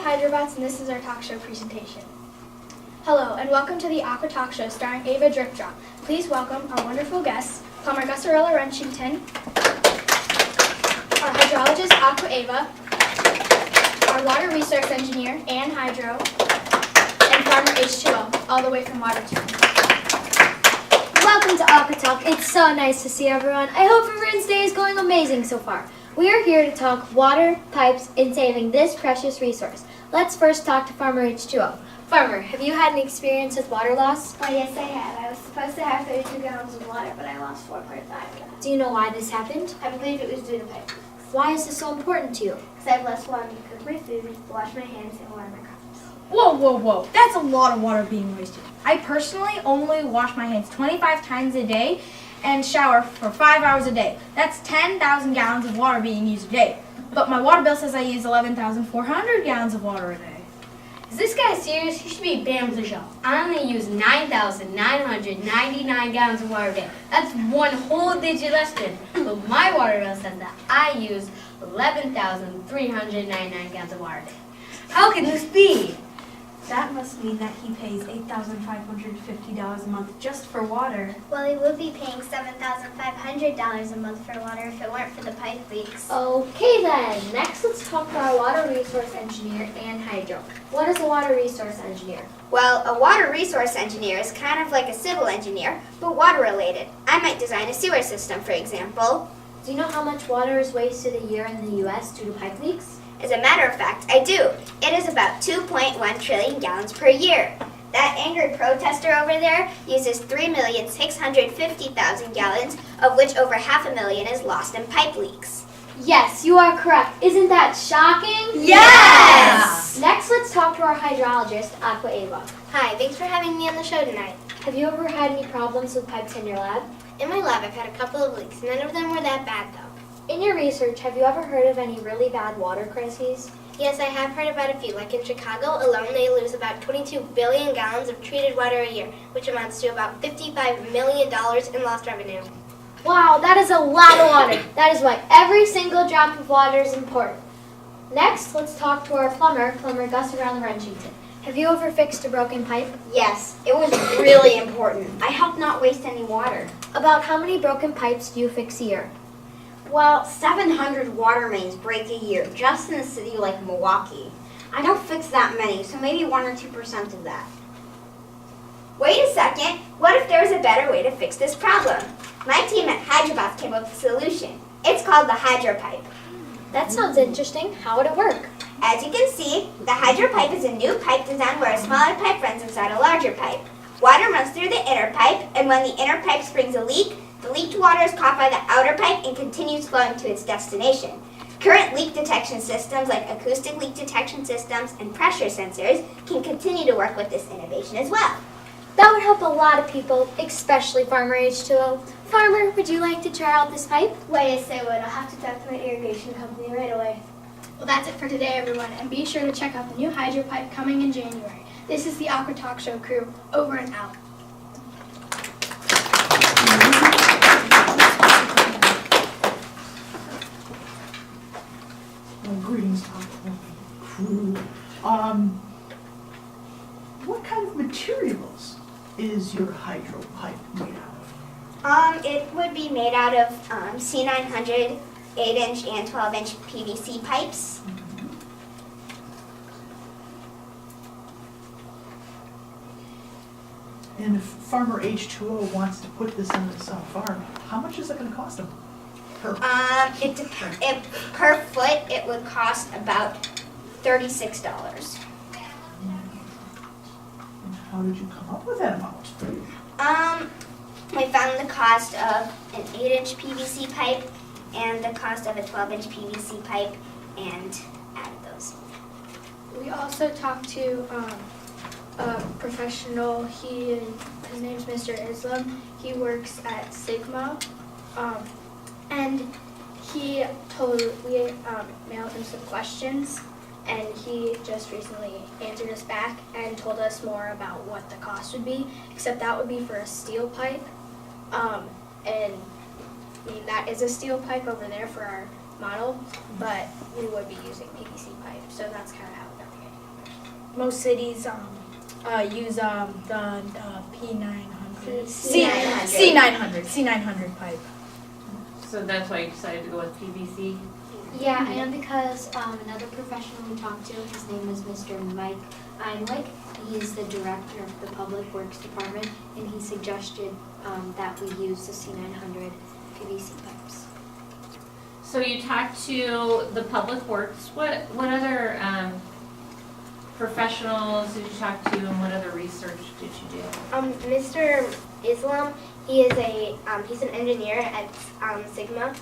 Hydrobots, and this is our talk show presentation. Hello, and welcome to the Aqua Talk Show starring Ava Dripdrop. Please welcome our wonderful guests, Plumber Gusarella Renchington, our hydrologist Aqua Ava, our water resource engineer Ann Hydro, and Farmer H2O, all the way from Watertown. Welcome to Aqua Talk. It's so nice to see everyone. I hope everyone's day is going amazing so far. We are here to talk water, pipes, and saving this precious resource. Let's first talk to Farmer H2O. Farmer, have you had an experience with water loss? Oh, yes, I have. I was supposed to have 32 gallons of water, but I lost 4.5 gallons. Do you know why this happened? I believe it was due to pipe leaks. Why is this so important to you? Because I have less water to cook my food, wash my hands, and water my crops. Whoa. That's a lot of water being wasted. I personally only wash my hands 25 times a day and shower for 5 hours a day. That's 10,000 gallons of water being used a day. But my water bill says I use 11,400 gallons of water a day. Is this guy serious? He should be banned from the show. I only use 9,999 gallons of water a day. That's one whole digit less than. But my water bill says that I use 11,399 gallons of water a day. How can this be? That must mean that he pays $8,550 a month just for water. Well, he would be paying $7,500 a month for water if it weren't for the pipe leaks. Okay then, next let's talk to our water resource engineer, Ann Hydro. What is a water resource engineer? Well, a water resource engineer is kind of like a civil engineer, but water related. I might design a sewer system, for example. Do you know how much water is wasted a year in the U.S. due to pipe leaks? As a matter of fact, I do. It is about 2.1 trillion gallons per year. That angry protester over there uses 3,650,000 gallons, of which over 500,000 is lost in pipe leaks. Yes, you are correct. Isn't that shocking? Yes! Next, let's talk to our hydrologist, Aqua Ava. Hi, thanks for having me on the show tonight. Have you ever had any problems with pipes in your lab? In my lab, I've had a couple of leaks. None of them were that bad, though. In your research, have you ever heard of any really bad water crises? Yes, I have heard about a few. Like in Chicago alone, they lose about 22 billion gallons of treated water a year, which amounts to about $55 million in lost revenue. Wow, that is a lot of water. That is why every single drop of water is important. Next, let's talk to our plumber, Gusarella Renchington. Have you ever fixed a broken pipe? Yes, it was really important. I helped not waste any water. About how many broken pipes do you fix a year? Well, 700 water mains break a year, just in a city like Milwaukee. I don't fix that many, so maybe 1 or 2% of that. Wait a second, what if there's a better way to fix this problem? My team at Hydrobots came up with a solution. It's called the Hydro Pipe. That sounds interesting. How would it work? As you can see, the Hydro Pipe is a new pipe design where a smaller pipe runs inside a larger pipe. Water runs through the inner pipe, and when the inner pipe springs a leak, the leaked water is caught by the outer pipe and continues flowing to its destination. Current leak detection systems like acoustic leak detection systems and pressure sensors can continue to work with this innovation as well. That would help a lot of people, especially Farmer H2O. Farmer, would you like to try out this pipe? Why, yes, I would. I'll have to talk to my irrigation company right away. Well, that's it for today, everyone, and be sure to check out the new Hydro Pipe coming in January. This is the Aqua Talk Show crew, over and out. Greetings, crew. What kind of materials is your hydro pipe made out of? It would be made out of C900 8-inch and 12-inch PVC pipes. And if Farmer H2O wants to put this on his farm, how much is it going to cost him? Per foot, it would cost about $36. And how did you come up with that amount? We found the cost of an 8-inch PVC pipe and the cost of a 12-inch PVC pipe and added those. We also talked to a professional. His name's Mr. Islam. He works at Sigma, and we mailed him some questions, and he just recently answered us back and told us more about what the cost would be, except that would be for a steel pipe, and I mean, that is a steel pipe over there for our model, but we would be using PVC pipe, so that's kind of how we got the idea. most cities use the P900. C900 pipe. So that's why you decided to go with PVC? Yeah, and because another professional we talked to, his name is Mr. Mike Einlich. He's the director of the Public Works Department, and he suggested that we use the C900 PVC pipes. So you talked to the Public Works. What other professionals did you talk to, and what other research did you do? Mr. Islam, he is he's an engineer at Sigma,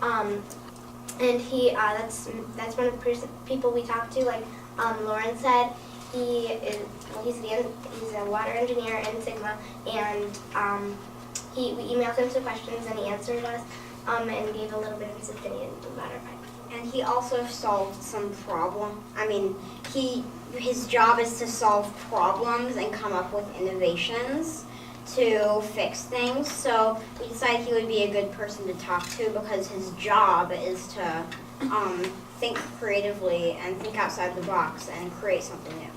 and he that's one of the people we talked to. Like Lauren said, he's a water engineer in Sigma, and we emailed him some questions and he answered us and gave a little bit of his opinion about our pipe. And he also solved some problem. I mean, his job is to solve problems and come up with innovations to fix things. So we decided he would be a good person to talk to because his job is to think creatively and think outside the box and create something new.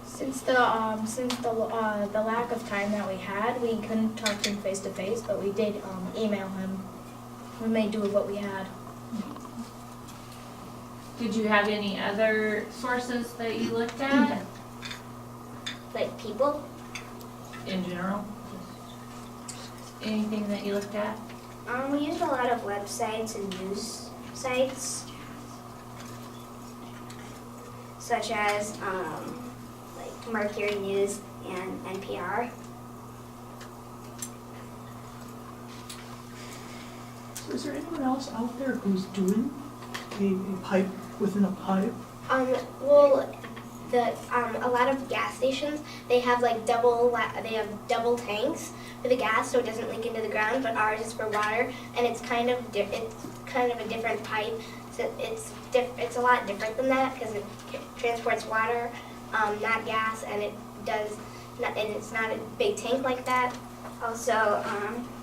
Since the lack of time that we had, we couldn't talk to him face to face, but we did email him. We made do with what we had. Did you have any other sources that you looked at Like people. in general? Anything that you looked at? We used a lot of websites and news sites, such as like Mercury News and NPR. So is there anyone else out there who's doing a pipe within a pipe? Well, a lot of gas stations, they have like double tanks for the gas, so it doesn't leak into the ground. But ours is for water, and it's kind of a different pipe. So it's a lot different than that because it transports water, not gas, and it's not a big tank like that. Also,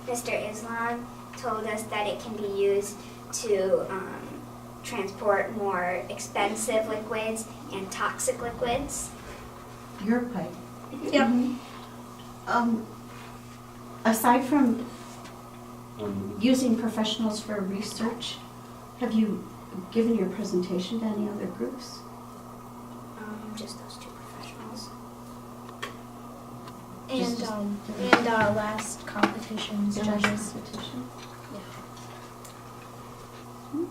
Mr. Islam told us that it can be used to transport more expensive liquids and toxic liquids. Your pipe. Yep. Aside from using professionals for research, have you given your presentation to any other groups? Just those two professionals. And last competitions judges. Competition?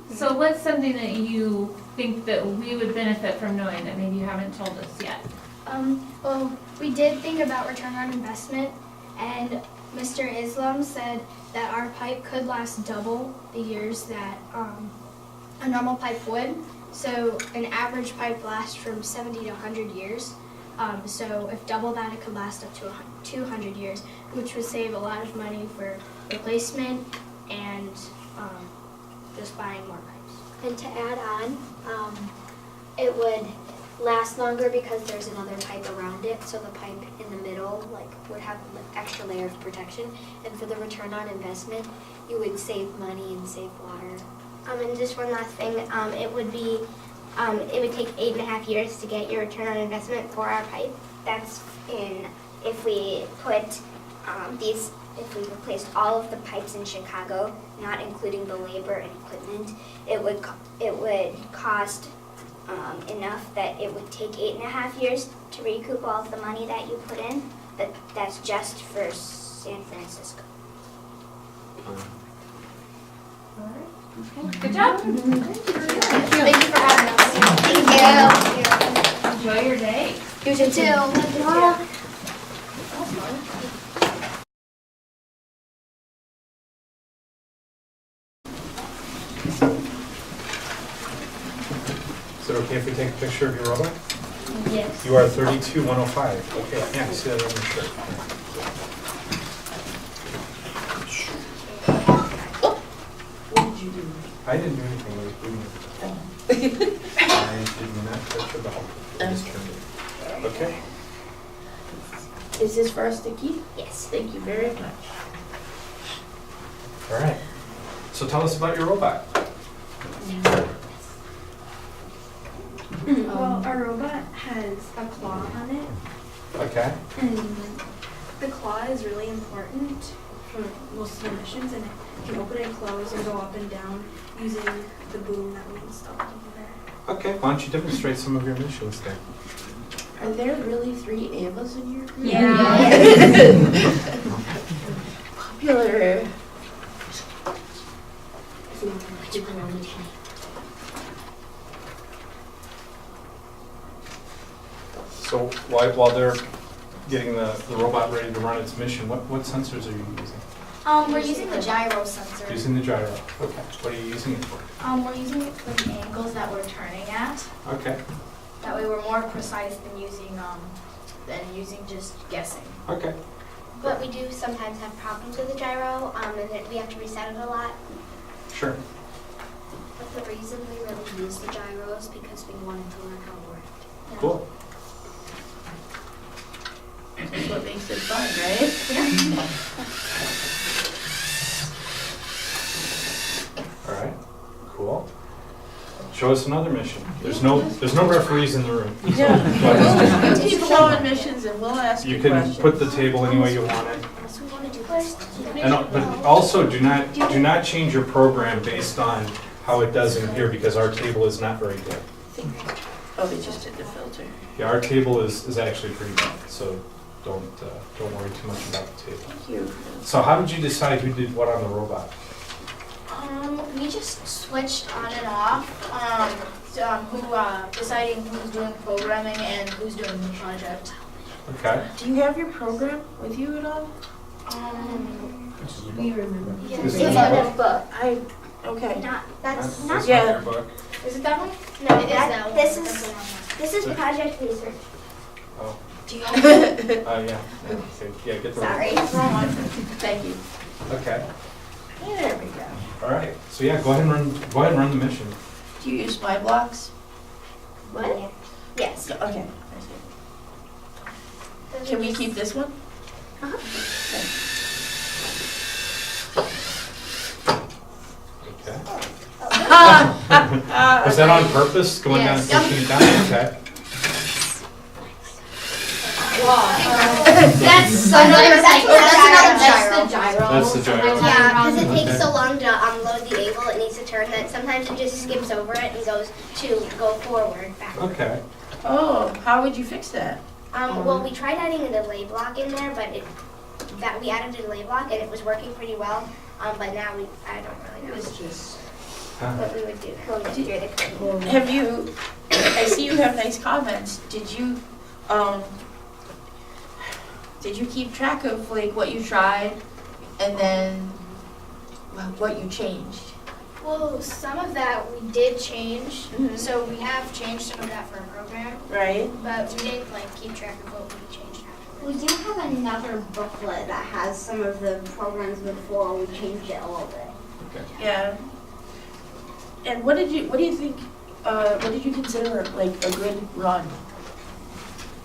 So what's something that you think that we would benefit from knowing that maybe you haven't told us yet? Well, we did think about return on investment, and Mr. Islam said that our pipe could last double the years that a normal pipe would. So an average pipe lasts from 70 to 100 years. So if double that, it could last up to 200 years, which would save a lot of money for replacement and just buying more pipes. And to add on, it would last longer because there's another pipe around it, so the pipe in the middle would have an extra layer of protection. And for the return on investment, you would save money and save water. And just one last thing, it would take 8.5 years to get your return on investment for our pipe. That's if we put if we replaced all of the pipes in Chicago, not including the labor and equipment, it would cost enough that it would take 8.5 years to recoup all of the money that you put in. But that's just for San Francisco. Good job. Thank you for having us. Thank you. Enjoy your day. You too. Is it okay if we take a picture of your robot? Yes. You are 32105. Okay, yeah, see that on your shirt. What did you do? I didn't do anything, I was doing it. I did not touch your belt. I just turned it. Okay? Is this for us to keep? Yes. Thank you very much. All right. So tell us about your robot. Well, our robot has a claw on it, Okay. and the claw is really important for most of the missions, and it can open and close and go up and down using the boom that we installed over there. Okay, why don't you demonstrate some of your missions then? Are there really 3 Avas in your group? Popular. So while they're getting the robot ready to run its mission, what sensors are you using? We're using the gyro sensor. Using the gyro. Okay. What are you using it for? We're using it for the angles that we're turning at. Okay. That way we're more precise than using just guessing. Okay. But we do sometimes have problems with the gyro, and then we have to reset it a lot. Sure. But the reason we really use the gyro is because we wanted to learn how it worked. Cool. That's what makes it fun, right? All right. Cool. Show us another mission. There's no referees in the room. Yeah. Keep showing missions and we'll ask you You can questions. put the table any way you want it. So we want to do first. But also do not change your program based on how it does in here because our table is not very good. Oh, they just did the filter. Yeah, our table is actually pretty bad, so don't worry too much about the table. Thank you. So how did you decide who did what on the robot? We just switched on and off. Deciding who's doing programming and who's doing the project. Okay. Do you have your program with you at all? We remember. Is It's it in that the book? book. Okay. That's That's not. Yeah. not your book. Is it that one? No, It is that one. this That's is the one. this is project research. Oh. Do you Yeah. Okay. Yeah. Get the. Sorry. Wrong one. Thank you. Okay. There we go. All right. So yeah, go ahead and run the mission. Do you use my blocks? What? Yes. Okay. Can we keep this one? Okay. Was that on purpose? Going down and pushing it down? Okay. That's another gyro. That's the gyro. Yeah, because it Okay. takes so long to load the able, it needs to turn that sometimes it just skips over it and goes to go forward back. Okay. Oh, how would you fix that? Well, we tried adding a delay block in there, but we added a delay block and it was working pretty well. But now I don't really know what we would do. We'll get through the code. Have you, I see you have nice comments. Did you keep track of like what you tried and then what you changed? Well, some of that we did change. Mhm. So we have changed some of that for our program, Right? but we didn't keep track of what we changed afterwards. We do have another booklet that has some of the programs before we changed it a little bit. Yeah. And what do you think, what did you consider like a good run?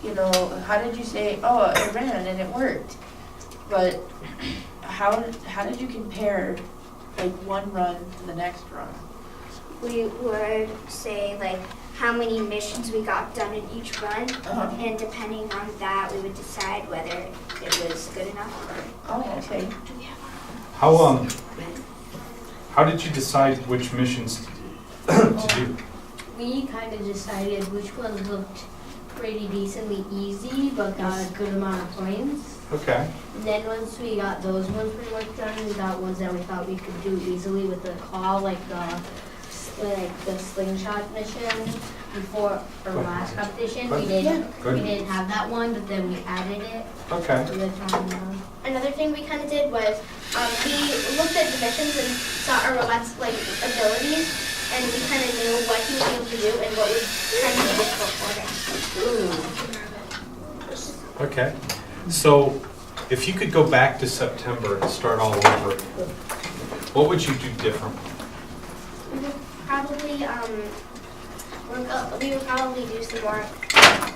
You know, how did you say, oh, it ran and it worked? But how did you compare like one run to the next run? We would say like how many missions we got done in each run, and depending on that, we would decide whether it was good enough or. Oh, okay. How did you decide which missions to do? We kind of decided which ones looked pretty decently easy but got a good amount of points. Okay. And then once we got those ones pretty much done, we got ones that we thought we could do easily with the claw, like the slingshot mission before our last competition. We didn't have that one, but then we added it. Okay. For the time. Another thing we kind of did was we looked at the missions and saw our robot's abilities, and we kind of knew what he was able to do and what was kind of difficult for him. Okay. So if you could go back to September and start all over, what would you do different? Probably we would probably do some more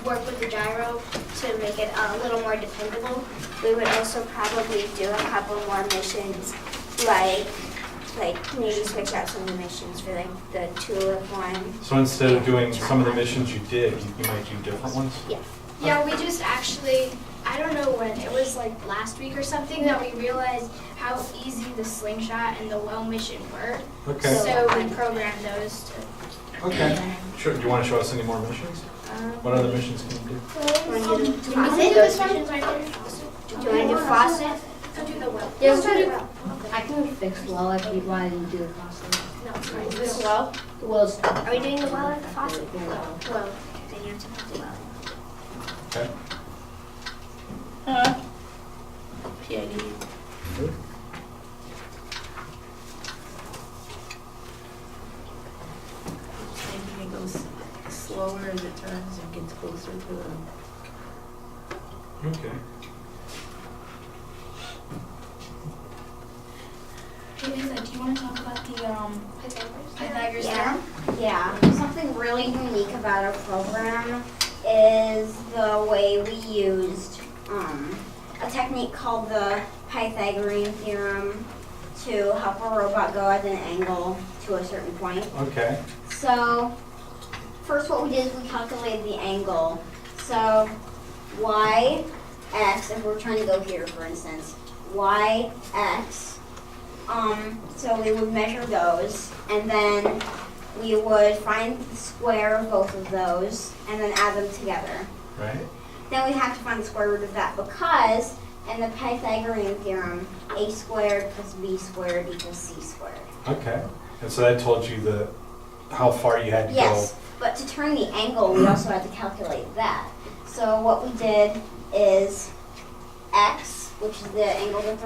work with the gyro to make it a little more dependable. We would also probably do a couple more missions, like like maybe switch out some of the missions for like the tulip one. So instead of doing some of the missions you did, you might do different ones? Yeah, we just actually, I don't know when, it was like last week or something that we realized how easy the slingshot and the well mission were. Okay. So we programmed those to. Okay. Sure. Do you want to show us any more missions? What other missions can you do? Can we do this missions right there? Do you want to do faucet? Go do the well. Yeah, let's do I can fix well if you want to do the faucet. No, sorry. This well? The well's Are we doing the well or the faucet? Well. Then you have to put the well. Okay. PID. Maybe it goes slower as it turns and gets closer to the. Okay. Hey Lisa, do you want to talk about the Pythagoras Yeah. theorem? Yeah. Something really unique about our program is the way we used a technique called the Pythagorean theorem to help a robot go at an angle to a certain point. Okay. So, first what we did is we calculated the angle. So, y, x, if we're trying to go here, for instance, y, x, so we would measure those, and then we would find the square of both of those, and then add them together. Right. Then we have to find the square root of that, because in the Pythagorean theorem, a squared plus b squared equals c squared. Okay. And so that told you how far you had to Yes, but to turn the angle, we also had to calculate that. So what we did is x, which is the angle that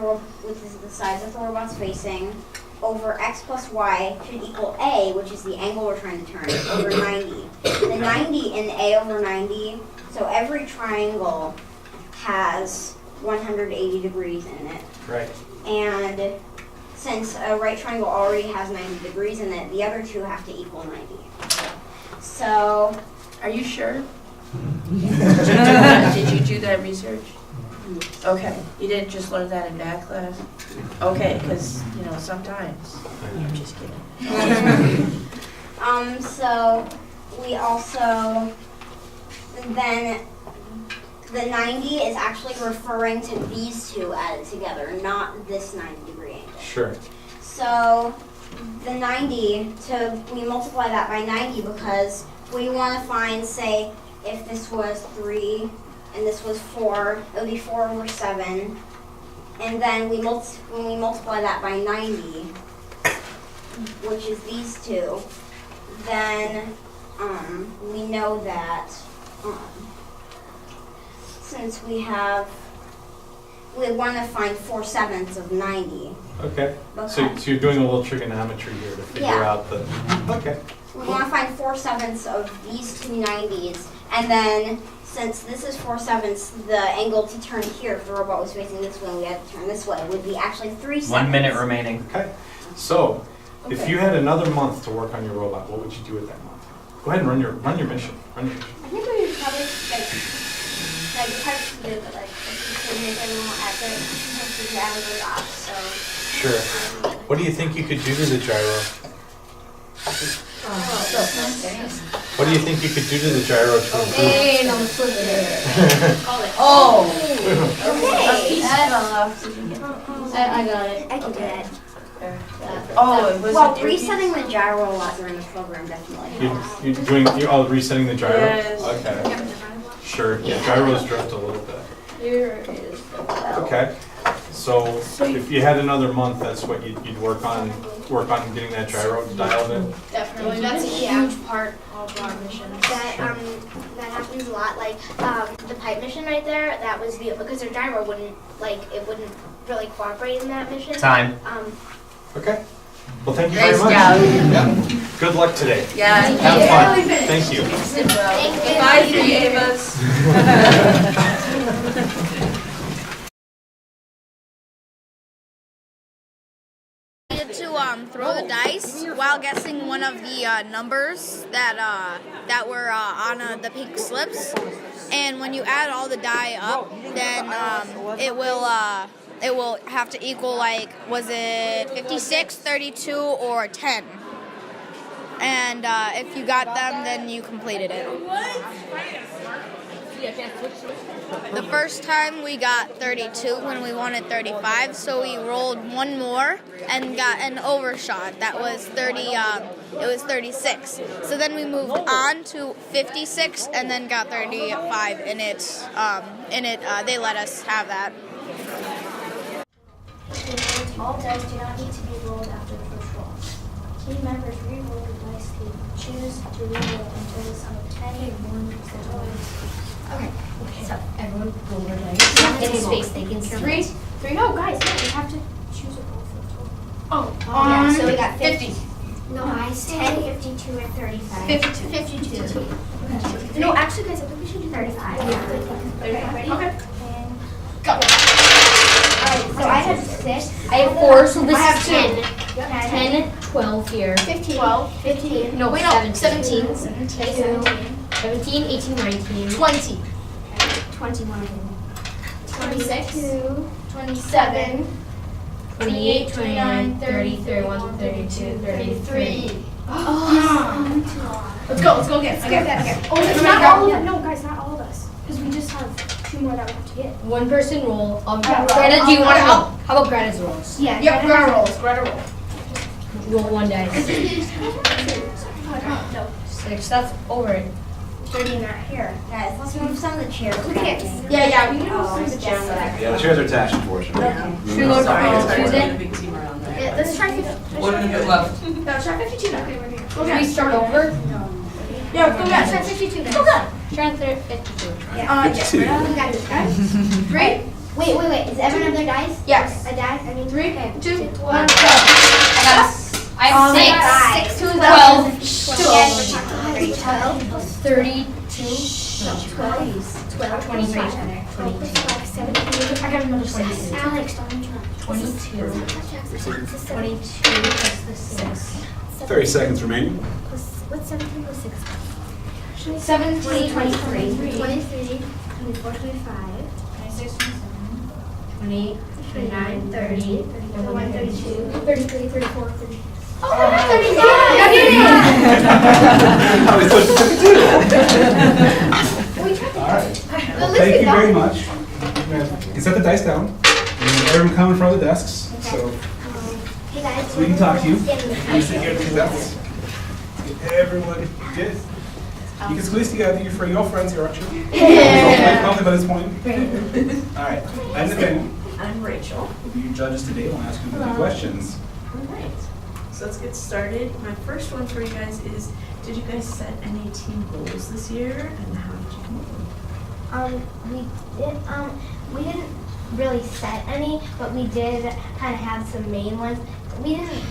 which is the side that the robot's facing, over x plus y should equal a, which is the angle we're trying to turn, over 90. The 90 in a over 90, so every triangle has 180 degrees in it. Right. And since a right triangle already has 90 degrees in it, the other two have to equal 90. So, Are you sure? Did you do that research? Okay, you didn't just learn that in math class? Okay, because, sometimes. I'm just kidding. so we also, then the 90 is actually referring to these two added together, not this 90-degree angle. Sure. So the 90, we multiply that by 90 because we want to find, say, if this was 3 and this was 4, it would be 4 over 7. And then when we multiply that by 90, which is these two, then we know that since we want to find 4/7 of 90. Okay. So you're doing a little trigonometry here to figure out the. Okay. We want to find 4/7 of these two 90s, and then since this is 4/7, the angle to turn here, if the robot was facing this way and we had to turn this way, would be actually 3/7. 1 minute remaining. Okay. So, if you had another month to work on your robot, what would you do with that month? Go ahead and run your mission. I think we would probably it's hard to do, but if we could make everyone more accurate, since the gyro goes off, so. Sure. What do you think you could do to the gyro? What do you think you could do to the gyro to improve? Hey, no, flip it. Oh! Okay. I got it. I can do that. Oh, it was Well, resetting the gyro a lot during the program, definitely. You're resetting the gyro? Yes. Okay. Sure. Yeah, gyros drift a little bit. Here is the well. Okay. So if you had another month, that's what you'd work on getting that gyro dialed in? Definitely. That's a huge part of our missions. That happens a lot. Like the pipe mission right there, that was because their gyro wouldn't really cooperate in that mission. Time. Okay. Well, thank you very Nice much. job. Yeah. Good luck today. Yeah. Have fun. Thank you. Goodbye, 3 Avas. To throw the dice while guessing one of the numbers that were on the pink slips, and when you add all the die up, then it will it will have to equal like, was it 56, 32, or 10? And if you got them, then you completed it. The first time we got 32 when we wanted 35, so we rolled one more and got an overshot. That was 30. It was 36. So then we moved on to 56 and then got 35. And they let us have that. All dice do not need to be rolled after the first roll. Team members re-roll the dice they choose to re-roll until the sum of 10 and 1 is the total. Okay, so everyone roll their dice. In space, they can see. Three. No, guys, no, we have to choose a roll for the total. Yeah, so we got 50. No, I said 10, 52, and 35. 52. No, actually, guys, I think we should do 35. Yeah. 35. Ready? Okay. And Go. alright, so I have 6. I have 4, so this I have is 10. 10. 10, 12 here. 15. 12, 15. No, Wait, no, 17. 17. 17, 18, 19. 20. 21. 26. 22. 27. 28, 29, 30, 31, 32, 33. Let's go again. Oh, it's not all of us. No, guys, not all of us. Because we just have 2 more that we have to get. One person roll. Yeah, Greta, do you want to help? How about Greta's rolls? Yeah, Yep, Greta rolls. Greta roll. Roll one dice. No. 6, that's over it. 30 not here. Guys, let's move some of the chairs. Yeah, we can move the chairs. Yeah, the chairs are attached, unfortunately. Should we go to Tuesday? Yeah, let's try 52. What did we get left? No, try 52 now. Okay, we're here. Should we start over? Yeah, let's go Yeah, again. try 52 now. Try 52. Two. We got this, guys. 3. Wait. Is everyone have their dice? Yes. A die? I mean, 3, okay. 2, 1, go. I have 6. 6. 12. 12. 32. 12. 23. 22. I got another 6. Alex, don't interrupt. 22. 22 plus the 6. 30 seconds remaining. What's 17 plus 6? 17, 23. 24, 25. 28, 29, 30, 31, 32. 33, 34, 35. Oh, I was supposed to do. All right. Well, thank you very much. You can set the dice down. And everyone come in front of the desks. So Hey guys. we can talk to you. You sit here at these desks. Get everyone good. You can squeeze together. You're all friends here, aren't you? Probably by this point. All right. I'm Nathaniel. I'm Rachel. We'll be your judges today. We'll ask you the questions. All right. So let's get started. My first one for you guys is, did you guys set any team goals this year, and how did you come up with them? We didn't really set any, but we did kind of have some main ones. We didn't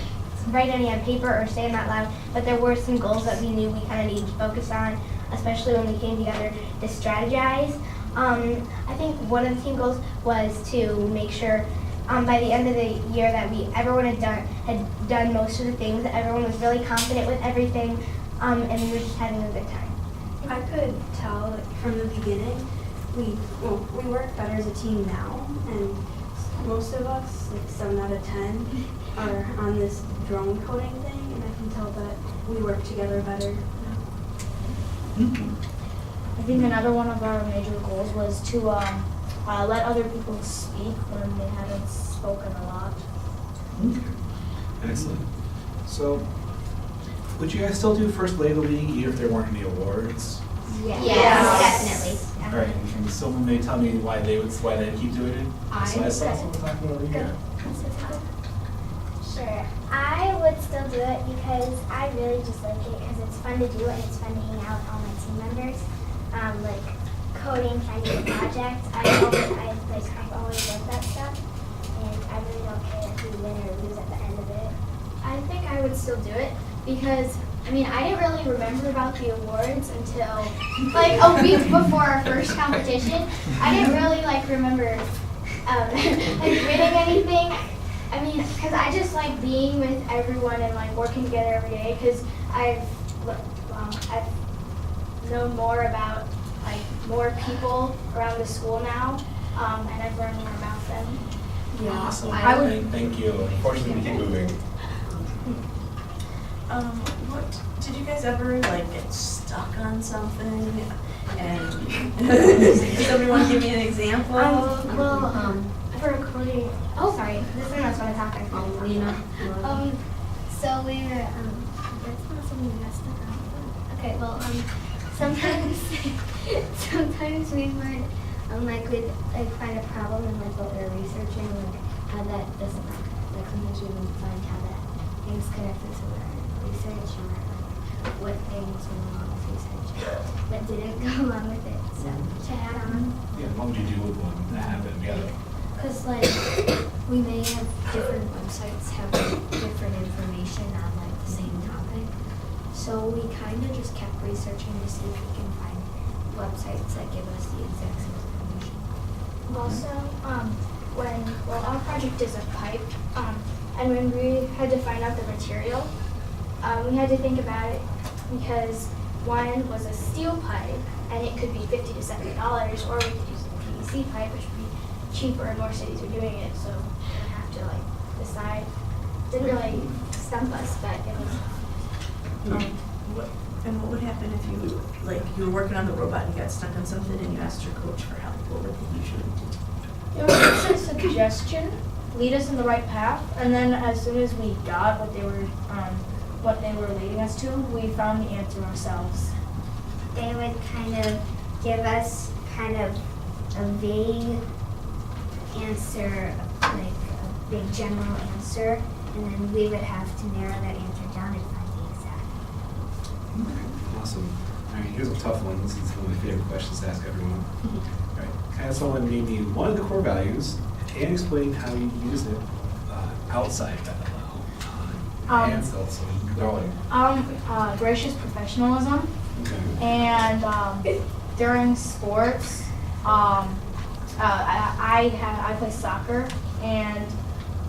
write any on paper or say them out loud, but there were some goals that we knew we kind of needed to focus on, especially when we came together to strategize. I think one of the team goals was to make sure by the end of the year that everyone had done most of the things, that everyone was really confident with everything, and we were just having a good time. I could tell from the beginning, we work better as a team now, and most of us, like 7 out of 10, are on this drone coding thing, and I can tell that we work together better now. I think another one of our major goals was to let other people speak when they haven't spoken a lot. Okay. Excellent. So, would you guys still do first lady of the league even if there weren't any awards? Definitely. All right. And can someone may tell me why they keep doing it? So I saw someone talking about it here. Sure. I would still do it because I really just like it because it's fun to do and it's fun to hang out with all my team members. Like coding, trying to do a project. I've always loved that stuff, and I really don't care if we win or lose at the end of it. I think I would still do it because, I didn't really remember about the awards until like a week before our first competition. I didn't really remember winning anything. Because I just like being with everyone and working together every day because I've known more about more people around the school now, and I've learned more about them. Awesome. I would- Thank you. Unfortunately, we keep moving. What, did you guys ever like get stuck on something? And does somebody want to give me an example? For coding, sorry, this is not what I talk about. Lena. So we were, that's not something we got stuck on. Okay, well, sometimes, sometimes we would, we'd find a problem in what we were researching, how that doesn't work. Sometimes we would find how that thing's connected to our research or what things were wrong with research that didn't go along with it. So to add on. Yeah, what would you do with one that happened? Yeah. Because we may have different websites have different information on the same topic. So we kind of just kept researching to see if we can find websites that give us the exact same information. Also, our project is a pipe, and when we had to find out the material, we had to think about it because one was a steel pipe, and it could be $50 to $70, or we could use a PVC pipe, which would be cheaper, and more cities are doing it, so we didn't have to decide. Didn't really stump us, but it was. What would happen if you were working on the robot and you got stuck on something and you asked your coach for help? What would they usually do? It was just a suggestion, lead us in the right path, and then as soon as we got what they were leading us to, we found the answer ourselves. They would kind of give us kind of a vague answer, like a big general answer, and then we would have to narrow that answer down and find the exact. Awesome. All right, here's a tough one. This is one of my favorite questions to ask everyone. All right, can I have someone name me one of the core values and explain how you use it outside of FLL? And still, so growing. Gracious professionalism, Okay. and during sports, I play soccer, and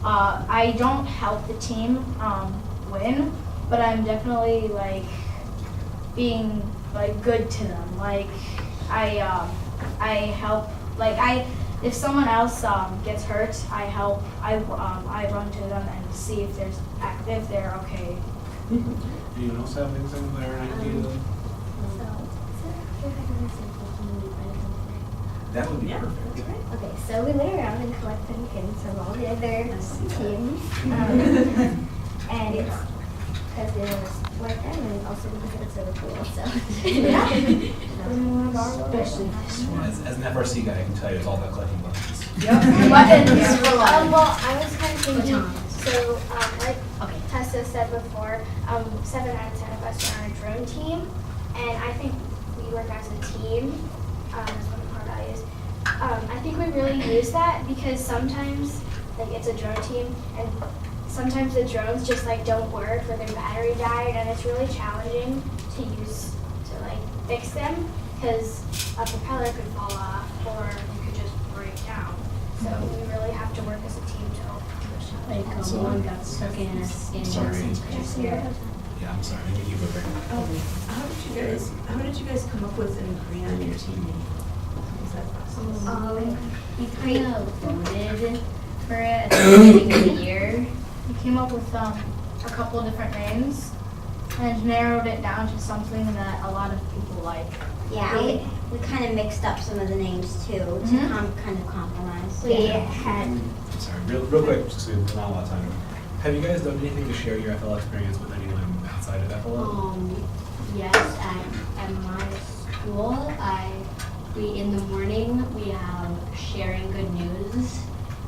I don't help the team win, but I'm definitely being good to them. I help. If someone else gets hurt, I help. I run to them and see if they're okay. Anyone else have things in there? That would be perfect. Okay, so we went around and collected pins from all the other teams. And it's because it was like them and also because it's really cool. So Especially As an FRC guy, I can tell you it's all about collecting buttons. buttons. Well, I was kind of thinking, so like Tessa said before, 7 out of 10 of us are on a drone team, and I think we work as a team. That's one of our values. I think we really use that because sometimes, it's a drone team, and sometimes the drones just don't work or their battery died, and it's really challenging to fix them because a propeller could fall off or it could just break down. So we really have to work as a team to help push that. One got stuck in a Sorry. Yeah, I'm sorry. I think you were very. How did you guys come up with and agree on your team name? What was that process? We kind of voted for it at the beginning of the year. We came up with a couple different names and narrowed it down to something that a lot of people like. Yeah, we kind of mixed up some of the names too to kind of compromise. We had. Sorry, real quick, just so there's not a lot of time. Have you guys done anything to share your FL experience with anyone outside of FL? Yes, at my school, in the morning we have sharing good news,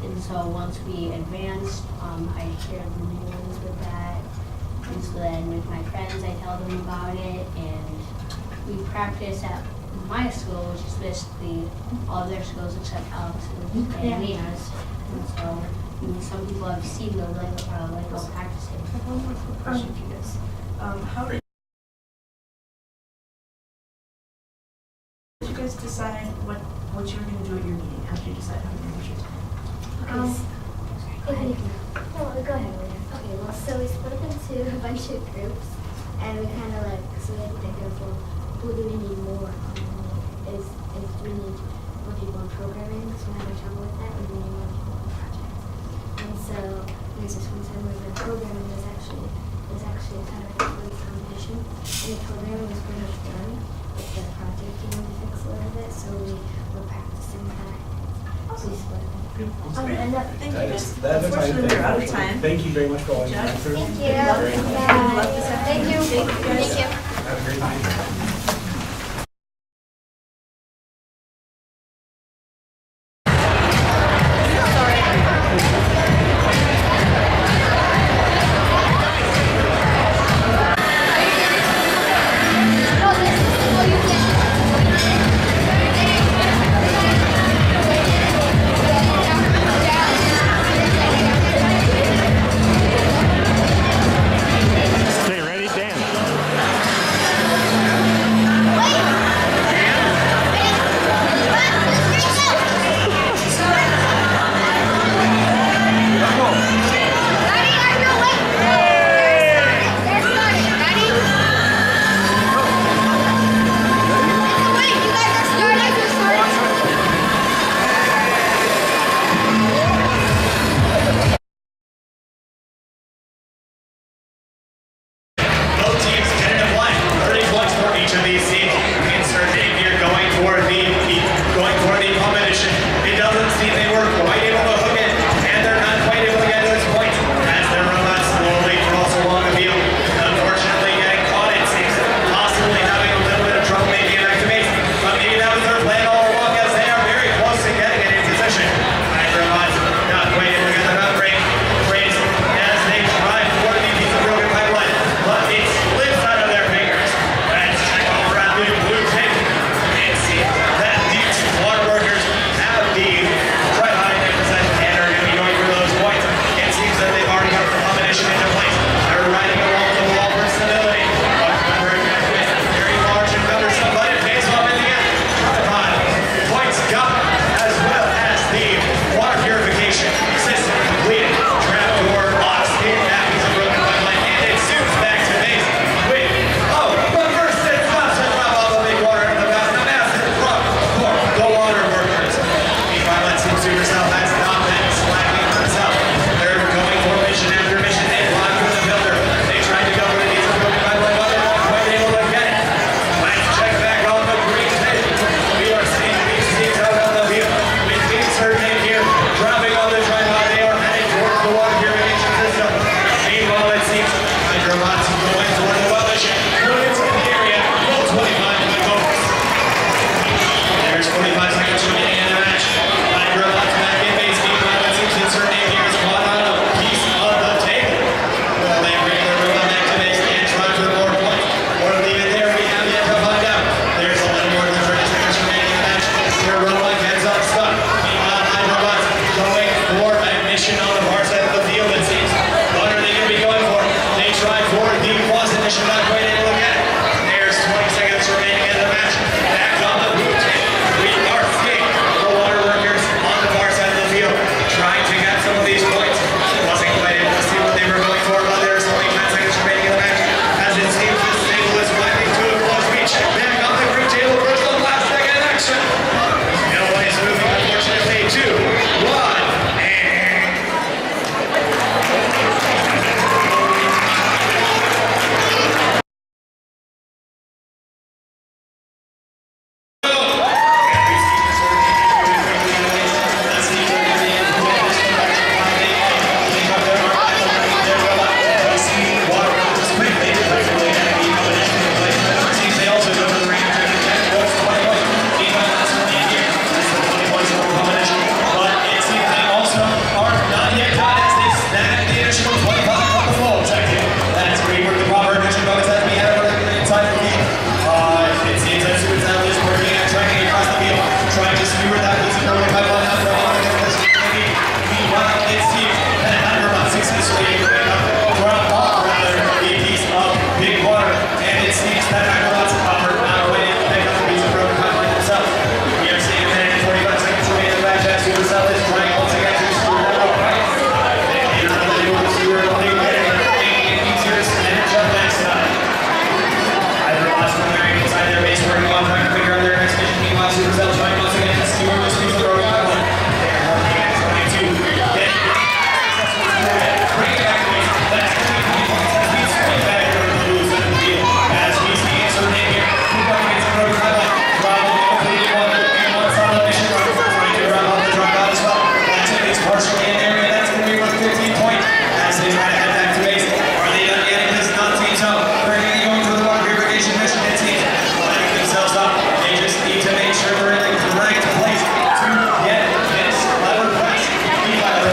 and so once we advanced, I shared the news with that, and so then with my friends I tell them about it, and we practice at my school, which is basically all of their schools except Alex's and Lena's, and so some people have seen the go practicing. One more quick question for you guys. How did you guys decide what you were going to do at your meeting? How did you decide how to manage your time? Go ahead, Leah. Okay, well, so we split up into a bunch of groups, and we kind of so we had to think of, well, who do we need more? Do we need more people in programming, because we have trouble with that, or do we need more people in projects? there's this one time where the programming was actually kind of like a funny competition, and the programming was pretty much done, but the project you know to fix a little bit, so we were practicing that. So we split it. Thank you. Unfortunately, we're out of time. Thank you very much for all your answers. Thank you. Very helpful. Thank you. Thank you. Have a great night. Okay, ready? Dan.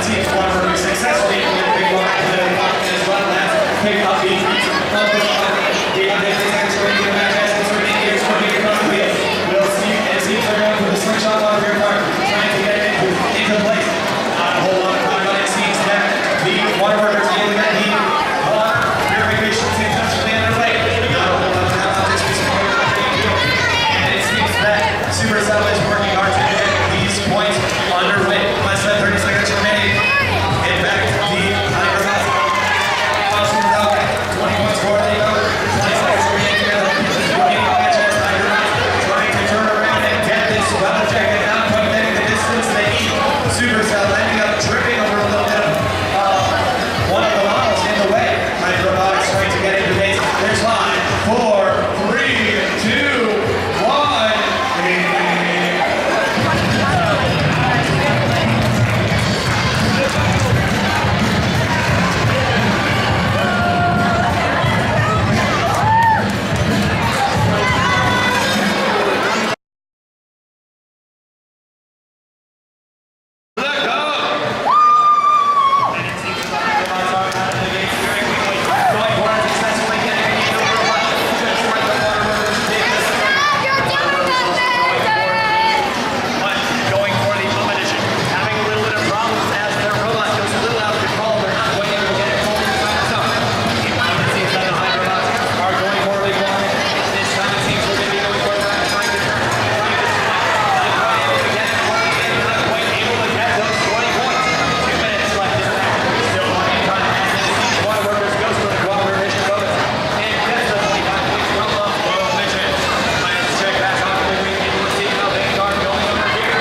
teams want to work successfully in the big one as well as pick up the We'll see as teams are going for the slingshot on your mark, trying to get it into place. Not a whole lot of time, but it seems that the water workers are able to get the water purification successfully underway. Not a whole lot of time on this piece of work, and it seems that Supercell is working hard to get these points underway. Less than 30 seconds remaining. In fact, the Hydrobots crossing the out. 20 points for they go. 20 seconds remaining here. Hydrobots trying to turn around and get this well-objected down point in the distance they need. Supercell ending up tripping over a little bit of one of the models in the way. Hydrobots trying to get into base. There's 5, 4, 3, 2, 1. Going for the competition, having a little bit of problems as their robot goes a little out of control. They're not quite able to get it fully back up. It seems that the Hydrobots are going for a big one. This time it seems we're going to be going for it, trying to turn, not quite able to get it, not quite able to get those 20 points. 2 minutes left in that. Still plenty of time as these water workers goes for the cooperation bonus and gets the 25 points from the World Mission. Let's check back on the week. Able to see how things are going over here.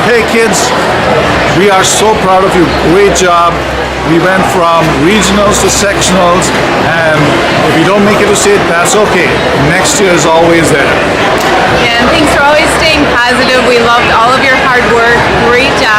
Hey kids, we are so proud of you. Great job. We went from regionals to sectionals, and if you don't make it to state, that's okay. Next year is always there. And thanks for always staying positive. We loved all of your hard work. Great job.